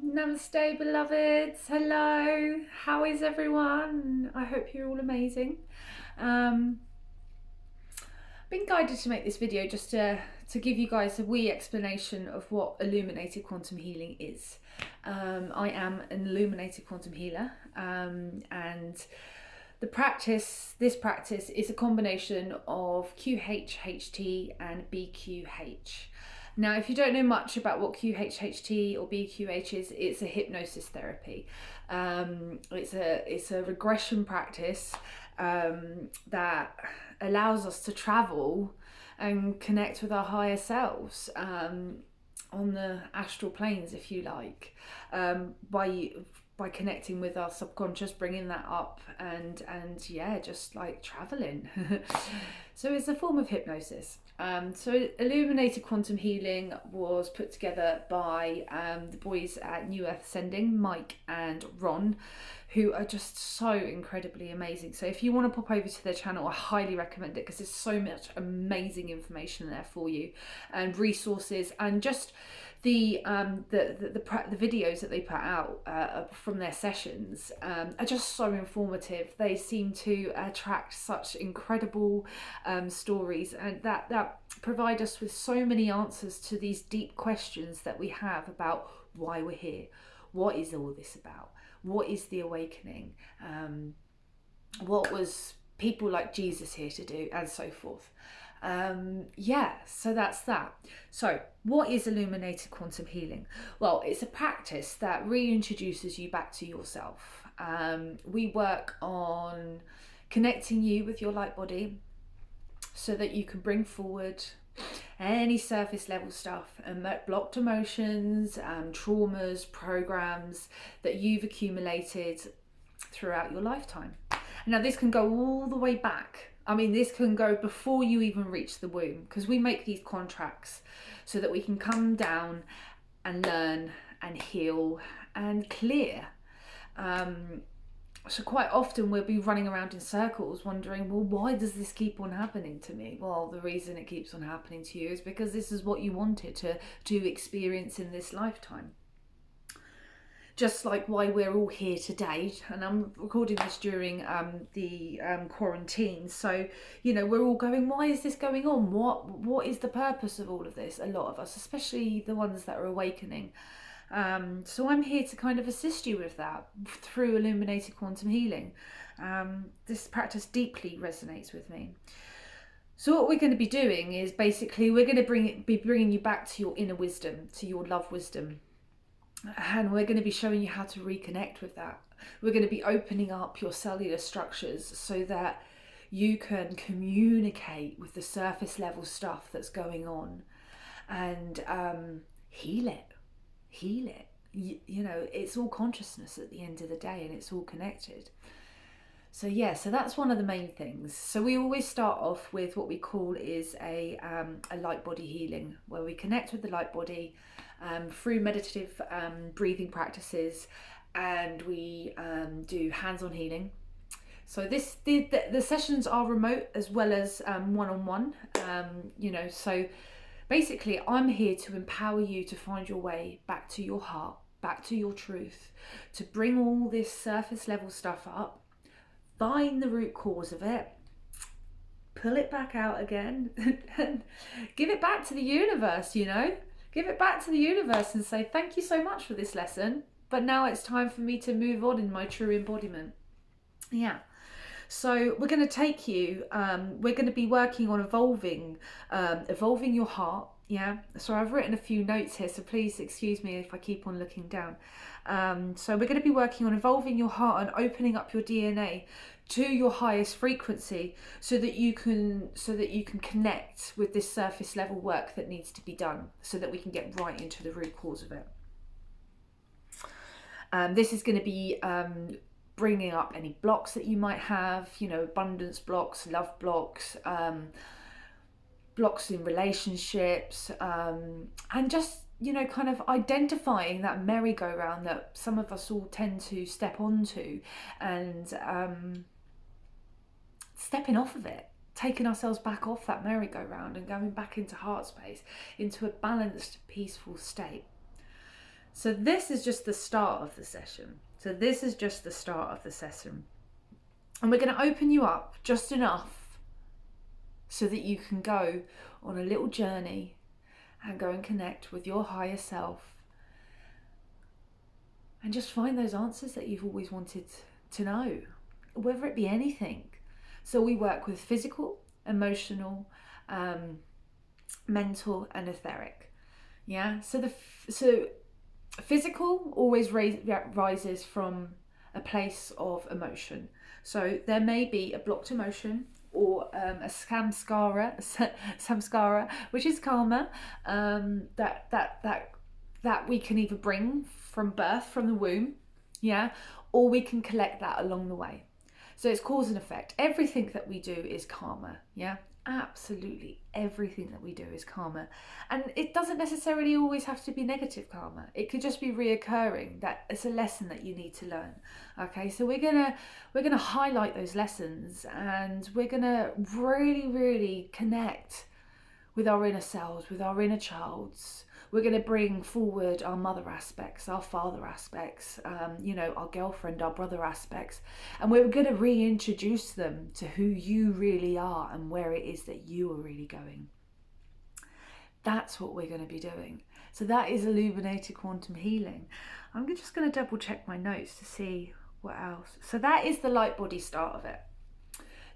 Namaste, beloveds. Hello. How is everyone? I hope you're all amazing. Um, been guided to make this video just to give you guys a wee explanation of what illuminated quantum healing is. I am an illuminated quantum healer, and this practice is a combination of QHHT and BQH. Now, if you don't know much about what QHHT or BQH is, it's a hypnosis therapy. It's a regression practice that allows us to travel and connect with our higher selves on the astral planes, if you like, by connecting with our subconscious, bringing that up, and yeah, just like traveling. So it's a form of hypnosis. So Illuminated Quantum Healing was put together by the boys at New Earth Sending, Mike and Ron, who are just so incredibly amazing. So if you want to pop over to their channel, I highly recommend it because there's so much amazing information there for you, and resources, and just the videos that they put out from their sessions are just so informative. They seem to attract such incredible stories, and that provide us with so many answers to these deep questions that we have about why we're here, what is all this about, what is the awakening, what was people like Jesus here to do, and so forth. So that's that. So what is illuminated quantum healing? Well, it's a practice that reintroduces you back to yourself. We work on connecting you with your light body so that you can bring forward any surface level stuff and blocked emotions, traumas, programs that you've accumulated throughout your lifetime. Now, this can go all the way back. I mean, this can go before you even reach the womb, because we make these contracts so that we can come down and learn and heal and clear. So quite often we'll be running around in circles wondering, well, why does this keep on happening to me? Well, the reason it keeps on happening to you is because this is what you wanted to experience in this lifetime. Just like why we're all here today, and I'm recording this during the quarantine, so we're all going, why is this going on? What is the purpose of all of this? A lot of us, especially the ones that are awakening. So I'm here to kind of assist you with that through illuminated quantum healing. This practice deeply resonates with me. So what we're going to be doing is basically we're going to be bringing you back to your inner wisdom, to your love wisdom. And we're going to be showing you how to reconnect with that. We're going to be opening up your cellular structures so that you can communicate with the surface level stuff that's going on, and heal it. It's all consciousness at the end of the day, and it's all connected. So that's one of the main things. So we always start off with what we call is a light body healing, where we connect with the light body through meditative breathing practices, and we do hands-on healing. So the sessions are remote as well as one-on-one. So basically I'm here to empower you to find your way back to your heart, back to your truth, to bring all this surface level stuff up, find the root cause of it, pull it back out again, and give it back to the universe. Give it back to the universe and say, thank you so much for this lesson, but now it's time for me to move on in my true embodiment. So we're going to take you, we're going to be working on evolving your heart. So I've written a few notes here, so please excuse me if I keep on looking down. So we're going to be working on evolving your heart and opening up your DNA to your highest frequency, so that you can connect with this surface level work that needs to be done, so that we can get right into the root cause of it. This is going to be bringing up any blocks that you might have, abundance blocks, love blocks, blocks in relationships, and just kind of identifying that merry-go-round that some of us all tend to step onto, and stepping off of it, taking ourselves back off that merry-go-round and going back into heart space, into a balanced, peaceful state. So this is just the start of the session. So this is just the start of the session. And we're going to open you up just enough so that you can go on a little journey and go and connect with your higher self and just find those answers that you've always wanted to know, whether it be anything. So we work with physical, emotional, mental and etheric. Yeah, so physical always rises from a place of emotion. So there may be a blocked emotion or a samskara, which is karma, that we can either bring from birth, from the womb, yeah, or we can collect that along the way. So it's cause and effect. Everything that we do is karma, yeah. Absolutely everything that we do is karma, and it doesn't necessarily always have to be negative karma. It could just be reoccurring, that it's a lesson that you need to learn. Okay, so we're gonna highlight those lessons, and we're gonna really connect with our inner selves, with our inner childs. We're going to bring forward our mother aspects, our father aspects, our girlfriend, our brother aspects, and we're going to reintroduce them to who you really are and where it is that you are really going. That's what we're going to be doing. So that is Illuminated Quantum Healing. I'm just going to double check my notes to see what else. So that is the light body start of it.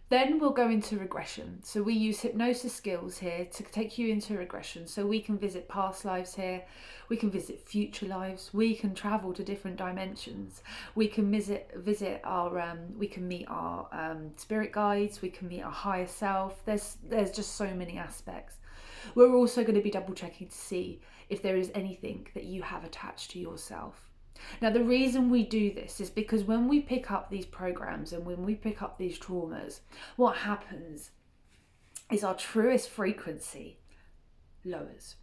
Then we'll go into regression. So we use hypnosis skills here to take you into regression. So we can visit past lives here. We can visit future lives. We can travel to different dimensions. We can visit our, we can meet our spirit guides. We can meet our higher self. There's just so many aspects. We're also going to be double checking to see if there is anything that you have attached to yourself. Now, the reason we do this is because when we pick up these programs and when we pick up these traumas, what happens is our truest frequency lowers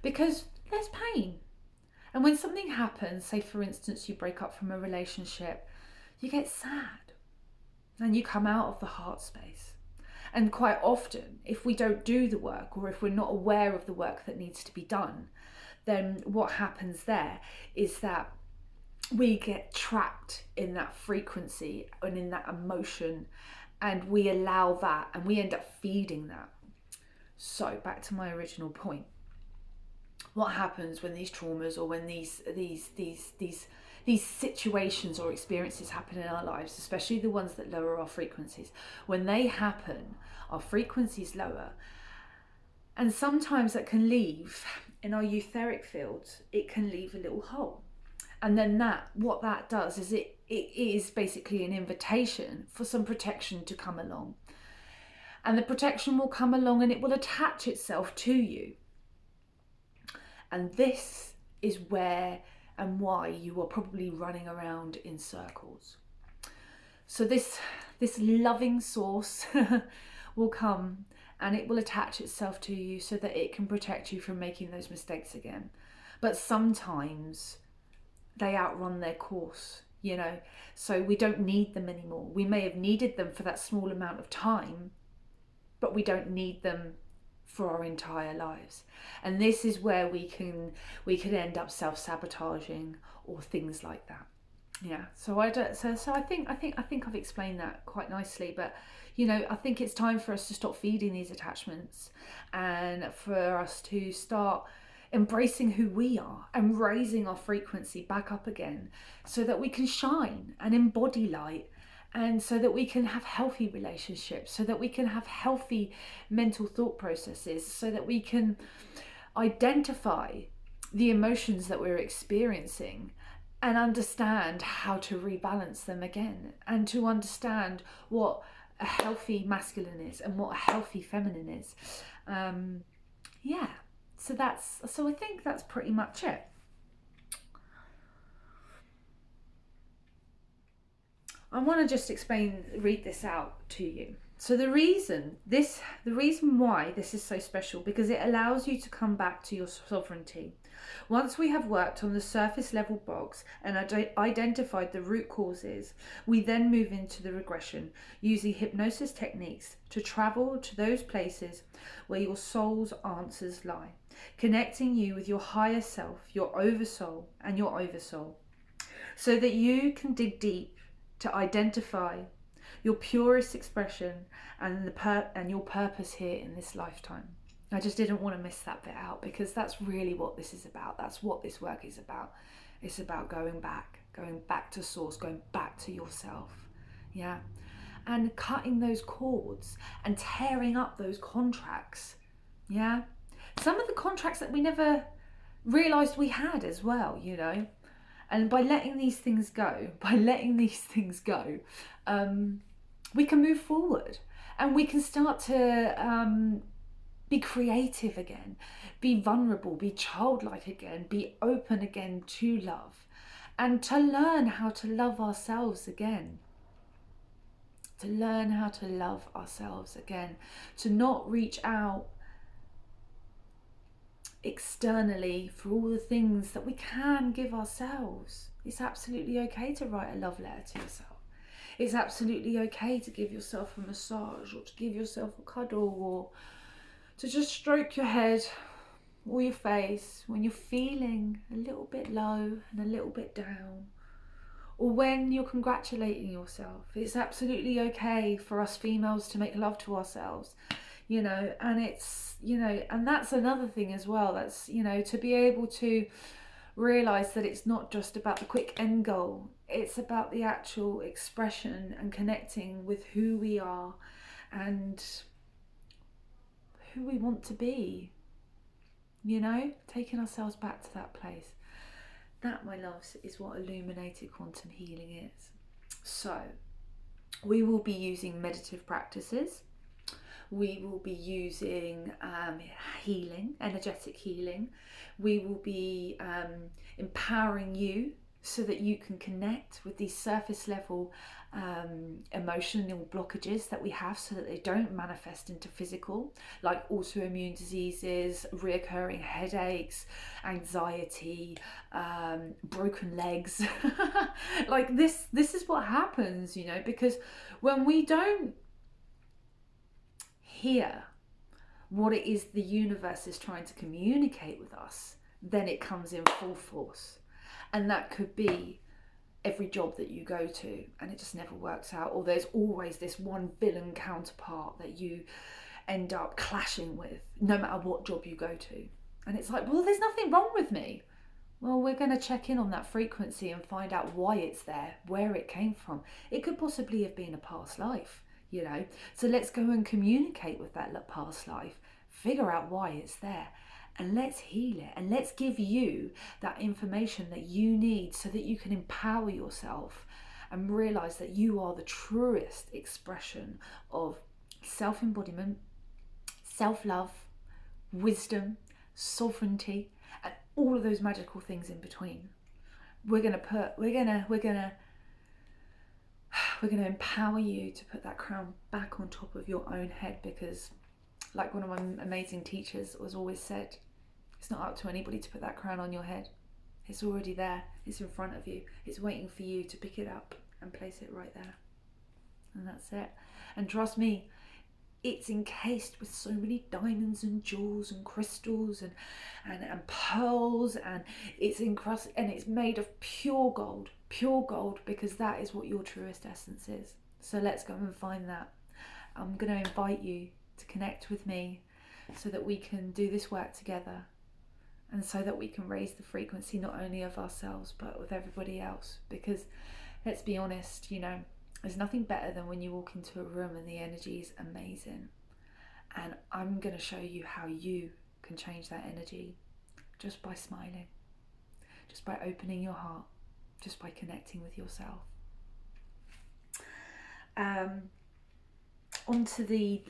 because there's pain. And when something happens, say for instance, you break up from a relationship, you get sad and you come out of the heart space. And quite often, if we don't do the work, or if we're not aware of the work that needs to be done, then what happens there is that we get trapped in that frequency and in that emotion, and we allow that and we end up feeding that. So back to my original point. What happens when these traumas or when these situations or experiences happen in our lives, especially the ones that lower our frequencies? When they happen, our frequencies lower, and sometimes that can leave in our etheric fields, it can leave a little hole. And then what that does is it is basically an invitation for some protection to come along. And the protection will come along and it will attach itself to you. And this is where and why you are probably running around in circles. So this loving source will come and it will attach itself to you so that it can protect you from making those mistakes again. But sometimes they outrun their course, so we don't need them anymore. We may have needed them for that small amount of time, but we don't need them for our entire lives. And this is where we can end up self-sabotaging or things like that. Yeah, so I think I've explained that quite nicely, but I think it's time for us to stop feeding these attachments and for us to start embracing who we are and raising our frequency back up again so that we can shine and embody light, and so that we can have healthy relationships, so that we can have healthy mental thought processes, so that we can identify the emotions that we're experiencing and understand how to rebalance them again, and to understand what a healthy masculine is and what a healthy feminine is. So I think that's pretty much it. I want to just read this out to you. So the reason why this is so special, because it allows you to come back to your sovereignty. Once we have worked on the surface level blocks and identified the root causes, we then move into the regression, using hypnosis techniques to travel to those places where your soul's answers lie. connecting you with your higher self, your oversoul and your oversoul, so that you can dig deep to identify your purest expression and your purpose here in this lifetime. I just didn't want to miss that bit out, because that's really what this is about. That's what this work is about. It's about going back to source, going back to yourself. Yeah. And cutting those cords and tearing up those contracts. Yeah. Some of the contracts that we never realized we had as well, you know. And by letting these things go, we can move forward, and we can start to be creative again, be vulnerable, be childlike again, be open again to love, and to learn how to love ourselves again. To learn how to love ourselves again, to not reach out externally for all the things that we can give ourselves. It's absolutely okay to write a love letter to yourself. It's absolutely okay to give yourself a massage, or to give yourself a cuddle, or to just stroke your head or your face when you're feeling a little bit low and a little bit down, or when you're congratulating yourself. It's absolutely okay for us females to make love to ourselves, you know. And it's, you know, and that's another thing as well. That's, you know, to be able to realize that it's not just about the quick end goal. It's about the actual expression and connecting with who we are and who we want to be, you know, taking ourselves back to that place. That, my loves, is what Illuminated Quantum Healing is. So we will be using meditative practices. We will be using healing, energetic healing. We will be empowering you so that you can connect with these surface level emotional blockages that we have, so that they don't manifest into physical, like autoimmune diseases, reoccurring headaches, anxiety, broken legs. Like this is what happens, you know, because when we don't hear what it is the universe is trying to communicate with us, then it comes in full force. And that could be every job that you go to and it just never works out, or there's always this one villain counterpart that you end up clashing with no matter what job you go to. And it's like, well, there's nothing wrong with me. Well, we're going to check in on that frequency and find out why it's there, where it came from. It could possibly have been a past life, you know. So let's go and communicate with that past life, figure out why it's there, and let's heal it, and let's give you that information that you need so that you can empower yourself and realize that you are the truest expression of self-embodiment, self-love, wisdom, sovereignty, and all of those magical things in between. We're gonna empower you to put that crown back on top of your own head, because like one of my amazing teachers was always said, it's not up to anybody to put that crown on your head. It's already there. It's in front of you. It's waiting for you to pick it up and place it right there. And that's it. And trust me, it's encased with so many diamonds and jewels and crystals and pearls, and it's encrusted, and it's made of pure gold, because that is what your truest essence is. So let's go and find that. I'm going to invite you to connect with me so that we can do this work together, and so that we can raise the frequency not only of ourselves but with everybody else. Because let's be honest, you know, there's nothing better than when you walk into a room and the energy is amazing. And I'm going to show you how you can change that energy just by smiling, just by opening your heart, just by connecting with yourself. Onto the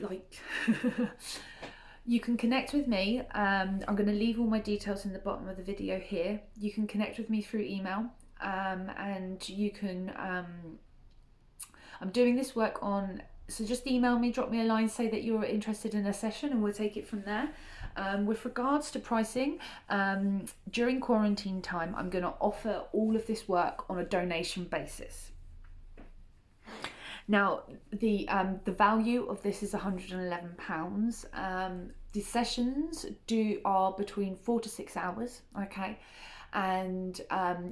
you can connect with me. I'm going to leave all my details in the bottom of the video here. You can connect with me through email, and you can I'm doing this work on, so just email me, drop me a line, say that you're interested in a session, and we'll take it from there. With regards to pricing, during quarantine time, I'm going to offer all of this work on a donation basis. Now, the value of this is £111. The sessions are between 4 to 6 hours, okay? And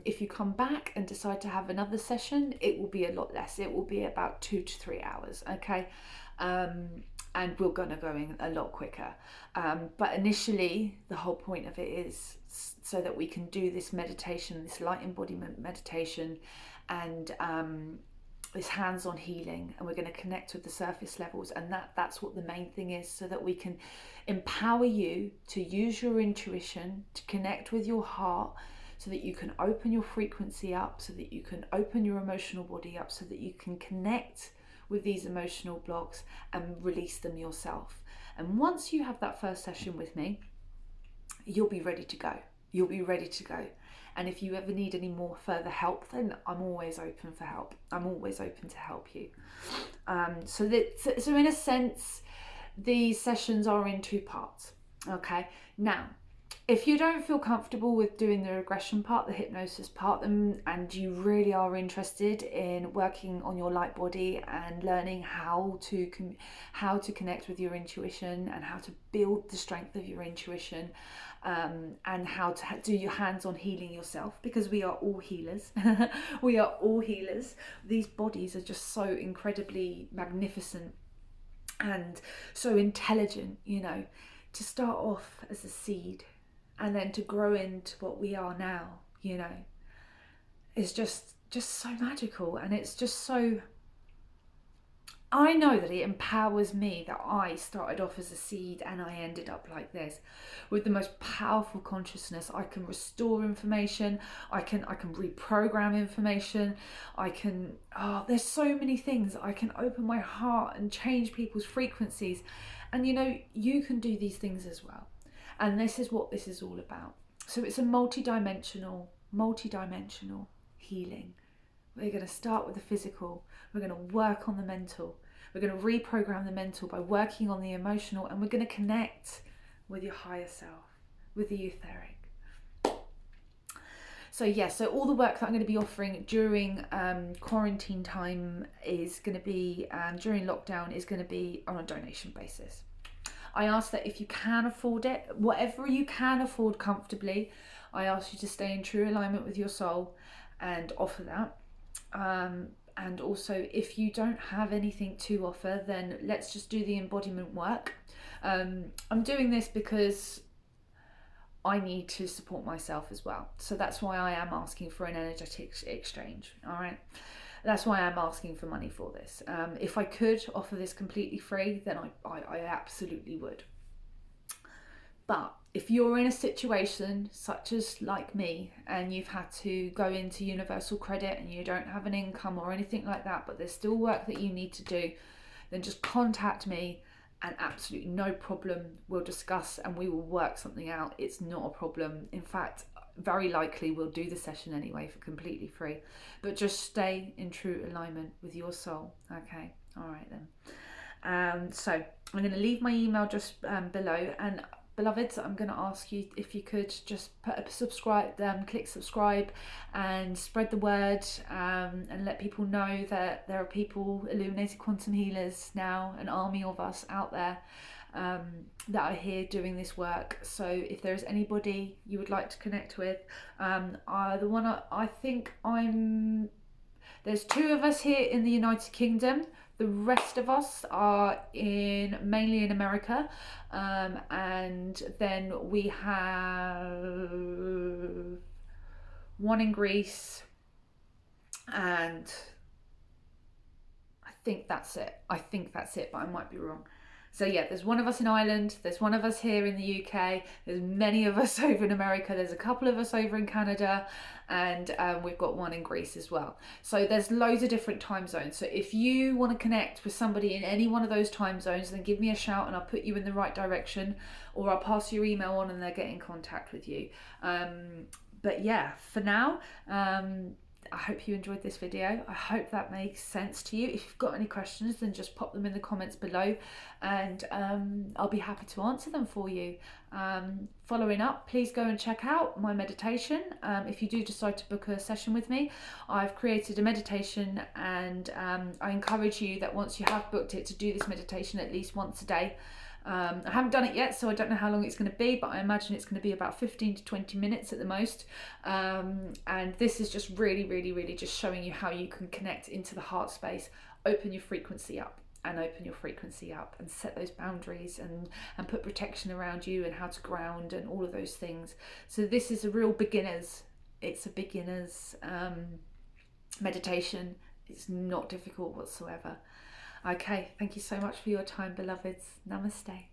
if you come back and decide to have another session, it will be a lot less. It will be about 2 to 3 hours, okay? And we're gonna go in a lot quicker. But initially, the whole point of it is so that we can do this meditation, this light embodiment meditation, and this hands-on healing, and we're going to connect with the surface levels, and that's what the main thing is, so that we can empower you to use your intuition, to connect with your heart, so that you can open your frequency up, so that you can open your emotional body up, so that you can connect with these emotional blocks and release them yourself. And once you have that first session with me, you'll be ready to go. You'll be ready to go. And if you ever need any more further help, then I'm always open for help. I'm always open to help you. So in a sense, these sessions are in 2 parts. Okay. Now, if you don't feel comfortable with doing the regression part, the hypnosis part, and you really are interested in working on your light body and learning how to connect with your intuition and how to build the strength of your intuition, and how to do your hands-on healing yourself, because we are all healers. We are all healers. These bodies are just so incredibly magnificent and so intelligent, you know, to start off as a seed and then to grow into what we are now, you know, is just so magical. And it's just so, I know that it empowers me that I started off as a seed and I ended up like this, with the most powerful consciousness. I can restore information, I can reprogram information, there's so many things. I can open my heart and change people's frequencies. And you know, you can do these things as well. And this is what this is all about. So it's a multidimensional healing. We're going to start with the physical. We're going to work on the mental. We're going to reprogram the mental by working on the emotional. And we're going to connect with your higher self, with the etheric. So so all the work that I'm going to be offering during quarantine time is going to be, during lockdown, is going to be on a donation basis. I ask that if you can afford it, whatever you can afford comfortably, I ask you to stay in true alignment with your soul and offer that. And also, if you don't have anything to offer, then let's just do the embodiment work. I'm doing this because I need to support myself as well. So that's why I am asking for an energetic exchange. All right. That's why I'm asking for money for this. If I could offer this completely free, then I absolutely would. But if you're in a situation such as like me, and you've had to go into universal credit and you don't have an income or anything like that, but there's still work that you need to do, then just contact me, and absolutely no problem. We'll discuss and we will work something out. It's not a problem. In fact, very likely we'll do the session anyway for completely free. But just stay in true alignment with your soul. Okay. All right then. So I'm going to leave my email just below, and beloveds, I'm going to ask you if you could just put a subscribe, click subscribe, and spread the word, and let people know that there are people, Illuminated Quantum Healers now, an army of us out there that are here doing this work. So if there's anybody you would like to connect with, there's 2 of us here in the United Kingdom. The rest of us are mainly in America, and then we have one in Greece, and I think that's it, but I might be wrong. So there's one of us in Ireland, there's one of us here in the UK, there's many of us over in America, there's a couple of us over in Canada, and we've got one in Greece as well. So there's loads of different time zones. So if you want to connect with somebody in any one of those time zones, then give me a shout and I'll put you in the right direction, or I'll pass your email on and they'll get in contact with you. But for now, I hope you enjoyed this video. I hope that makes sense to you. If you've got any questions, then just pop them in the comments below, and I'll be happy to answer them for you. Following up, please go and check out my meditation. If you do decide to book a session with me, I've created a meditation, and I encourage you that once you have booked it, to do this meditation at least once a day. I haven't done it yet, so I don't know how long it's going to be, but I imagine it's going to be about 15 to 20 minutes at the most. And this is just really just showing you how you can connect into the heart space, open your frequency up, and open your frequency up, and set those boundaries, and put protection around you, and how to ground, and all of those things. So this is a real beginner's, it's a beginner's meditation. It's not difficult whatsoever. Okay, thank you so much for your time, beloveds. Namaste.